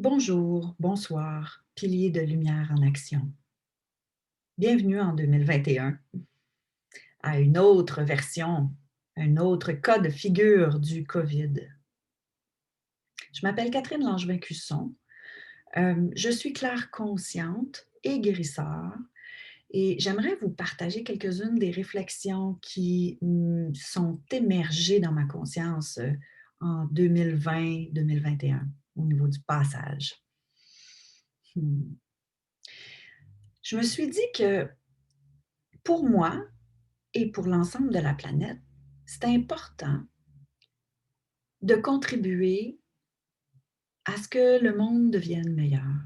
Bonjour, bonsoir, piliers de lumière en action. Bienvenue en 2021 à une autre version, un autre cas de figure du COVID. Je m'appelle Catherine Langevin-Cusson. Je suis claire consciente et guérisseur et j'aimerais vous partager quelques-unes des réflexions qui sont émergées dans ma conscience en 2020-2021 au niveau du passage. Hmm. Je me suis dit que pour moi, et pour l'ensemble de la planète, c'est important de contribuer à ce que le monde devienne meilleur,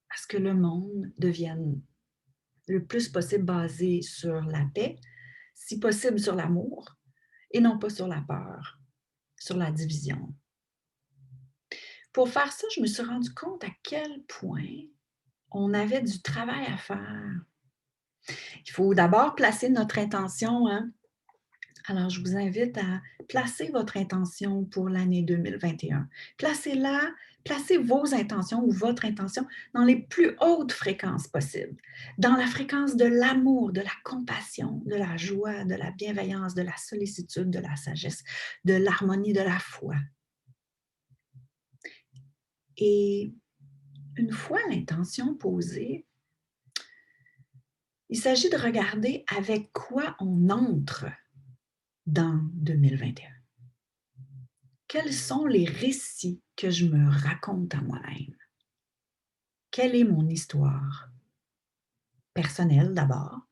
à ce que le monde devienne le plus possible basé sur la paix, si possible sur l'amour, et non pas sur la peur, sur la division. Pour faire ça, je me suis rendu compte à quel point on avait du travail à faire. Il faut d'abord placer notre intention, hein? Alors, je vous invite à placer votre intention pour l'année 2021. Placez-la, placez vos intentions ou votre intention dans les plus hautes fréquences possibles. Dans la fréquence de l'amour, de la compassion, de la joie, de la bienveillance, de la sollicitude, de la sagesse, de l'harmonie, de la foi. Et une fois l'intention posée, il s'agit de regarder avec quoi on entre dans 2021. Quels sont les récits que je me raconte à moi-même? Quelle est mon histoire? Personnelle d'abord.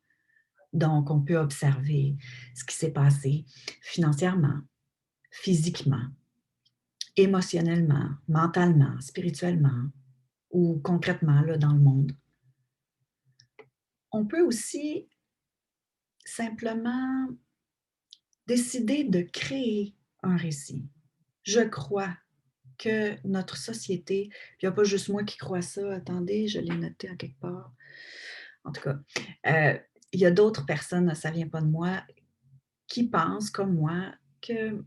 Donc, on peut observer ce qui s'est passé financièrement, physiquement, émotionnellement, mentalement, spirituellement ou concrètement là, dans le monde. On peut aussi simplement décider de créer un récit. Je crois que notre société, puis il n'y a pas juste moi qui crois ça, attendez, je l'ai noté à quelque part. En tout cas, il y a d'autres personnes, ça ne vient pas de moi, qui pensent comme moi que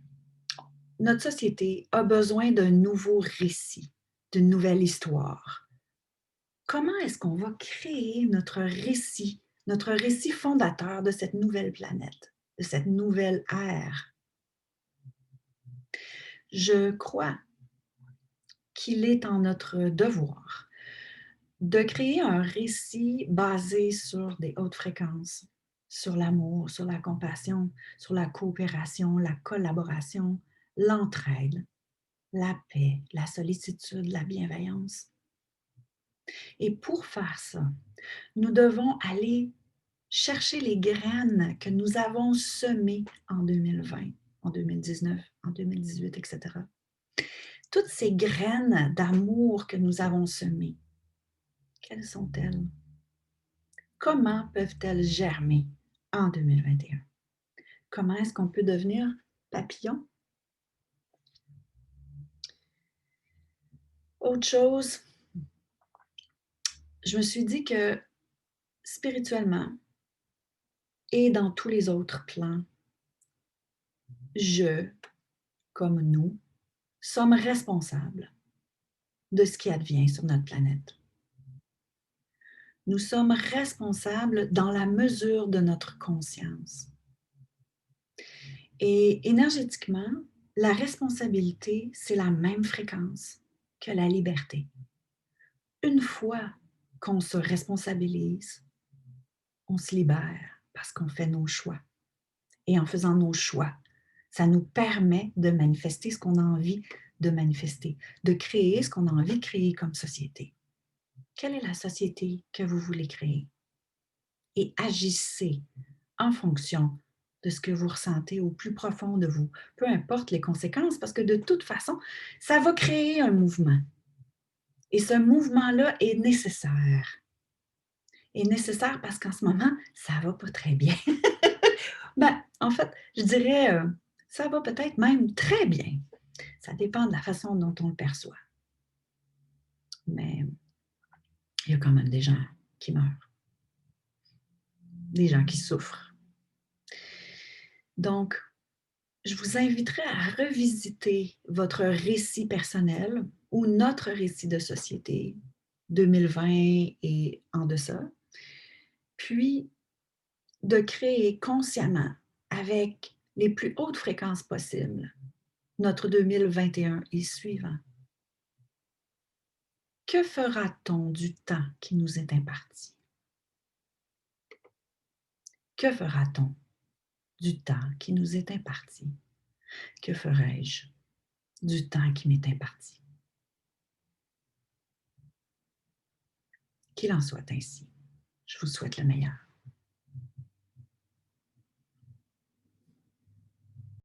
notre société a besoin d'un nouveau récit, d'une nouvelle histoire. Comment est-ce qu'on va créer notre récit fondateur de cette nouvelle planète, de cette nouvelle ère? Je crois qu'il est en notre devoir de créer un récit basé sur des hautes fréquences, sur l'amour, sur la compassion, sur la coopération, la collaboration, l'entraide, la paix, la sollicitude, la bienveillance. Et pour faire ça, nous devons aller chercher les graines que nous avons semées en 2020, en 2019, en 2018, etc. Toutes ces graines d'amour que nous avons semées, quelles sont-elles? Comment peuvent-elles germer en 2021? Comment est-ce qu'on peut devenir papillon? Autre chose, je me suis dit que spirituellement et dans tous les autres plans, je, comme nous, sommes responsables de ce qui advient sur notre planète. Nous sommes responsables dans la mesure de notre conscience. Et énergétiquement, la responsabilité, c'est la même fréquence que la liberté. Une fois qu'on se responsabilise, on se libère parce qu'on fait nos choix. Et en faisant nos choix, ça nous permet de manifester ce qu'on a envie de manifester, de créer ce qu'on a envie de créer comme société. Quelle est la société que vous voulez créer? Et agissez en fonction de ce que vous ressentez au plus profond de vous, peu importe les conséquences, parce que de toute façon, ça va créer un mouvement. Et ce mouvement-là est nécessaire. Est nécessaire parce qu'en ce moment, ça ne va pas très bien. Ben, en fait, je dirais, ça va peut-être même très bien. Ça dépend de la façon dont on le perçoit. Mais il y a quand même des gens qui meurent, des gens qui souffrent. Donc, je vous inviterai à revisiter votre récit personnel ou notre récit de société 2020 et en deçà, puis de créer consciemment, avec les plus hautes fréquences possibles, notre 2021 et suivant. Que fera-t-on du temps qui nous est imparti? Que fera-t-on du temps qui nous est imparti? Que ferai-je du temps qui m'est imparti? Qu'il en soit ainsi. Je vous souhaite le meilleur.